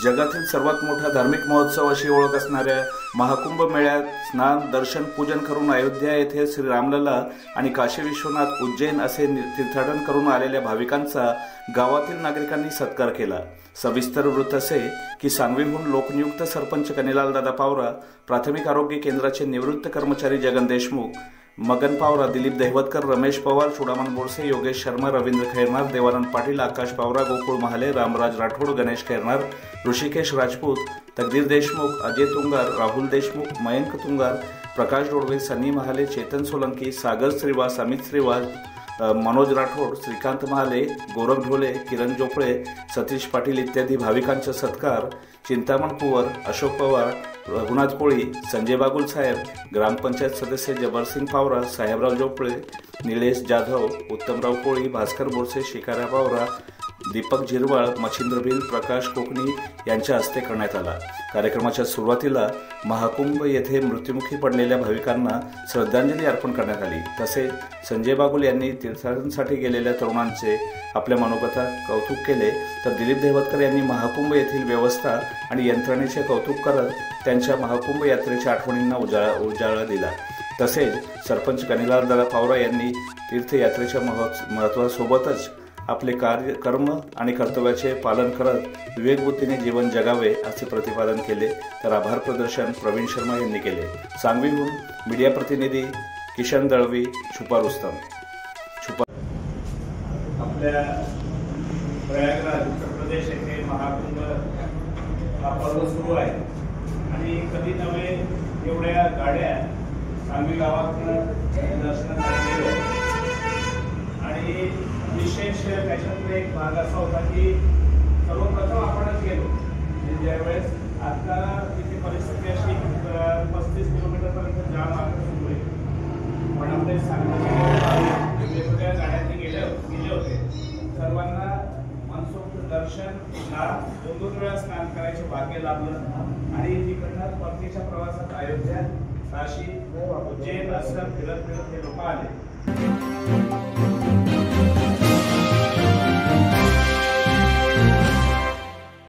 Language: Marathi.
जगातील सर्वात मोठा धार्मिक महोत्सव अशी ओळख असणाऱ्या महाकुंभ मेळ्यात स्नान दर्शन पूजन करून अयोध्या येथे श्री रामलला आणि काशी विश्वनाथ उज्जैन असे तीर्थाटन करून आलेल्या भाविकांचा गावातील नागरिकांनी सत्कार केला। सविस्तर वृत्त असे की सांगवीहून लोकनियुक्त सरपंच कनिलाल दादा पावरा, प्राथमिक आरोग्य केंद्राचे निवृत्त कर्मचारी जगन देशमुख, मगन पावरा, दिलीप दहिवतकर, रमेश पवार, चुडामन बोरसे, योगेश शर्मा, रवींद्र खैरनार, देवानंद पाटील, आकाश पावरा, गोकुळ महाले, रामराज राठोड, गणेश खैरनार, ऋषिकेश राजपूत, तकदीर देशमुख, अजय तुंगार, राहुल देशमुख, मयंक तुंगार, प्रकाश डोडवे, सनी महाले, चेतन सोलंकी, सागर श्रीवास, अमित श्रीवास, मनोज राठोड, श्रीकांत महाले, गोरख ढोले, किरण जोपळे, सतीश पाटील इत्यादी भाविकांचा सत्कार चिंतामण कुवर, अशोक पवार, रघुनाथ कोळी, संजय बागुल साहेब, ग्रामपंचायत सदस्य जबरसिंग पावरा, साहेबराव जोपळे, निलेश जाधव, उत्तमराव कोळी, भास्कर बोरसे, शिकारा पावरा, दीपक झिरवाळ, मच्छिंद्र भिल, प्रकाश कोकणी यांच्या हस्ते करण्यात आला। कार्यक्रमाच्या सुरुवातीला महाकुंभ येथे मृत्युमुखी पडलेल्या भाविकांना श्रद्धांजली अर्पण करण्यात आली। तसेच संजय बागुल यांनी तीर्थाटनासाठी गेलेल्या तरुणांचे आपल्या मनोगतात कौतुक केले, तर दिलीप दहिवतकर यांनी महाकुंभ येथील व्यवस्था आणि यंत्रणेचे कौतुक करत त्यांच्या महाकुंभ यात्रेच्या आठवणींना उजाळा दिला। तसेच सरपंच कनिलाल दादा पावरा यांनी तीर्थयात्रेच्या महत्त्वासोबतच आपले कर्म आणि कर्तव्याचे पालन करत विवेकबुद्धीने जीवन जगावे असे प्रतिपादन केले, तर आभार प्रदर्शन प्रवीण शर्मा यांनी केले। सांगवीहून मीडिया प्रतिनिधी किशन दळवी, छुपा रुस्तम। आपल्या प्रयागराज उत्तर प्रदेश येथे महाकुंभ हा पर्व सुरू आहे आणि कधी नव्हे एवढ्या गाड्या सांगवी गावातून दर्शनासाठी गेल्या आणि विशेष त्याच्यातला एक भाग असा होता की सर्वप्रथम आपणच गेलो, ज्यावेळेस आता तिथे परिस्थिती अशी 35 किलोमीटरपर्यंत जाम सुरू आहे, पण आपले सांगली वेगवेगळ्या गाड्यांनी गेले होते। सर्वांना मनसोक्त दर्शनला 2-2 वेळा स्नान करायचे भाग्य लाभलं आणि तिकडनं परतीच्या प्रवासात अयोध्या, काशी, उज्जैन असं फिरत हे लोक आले।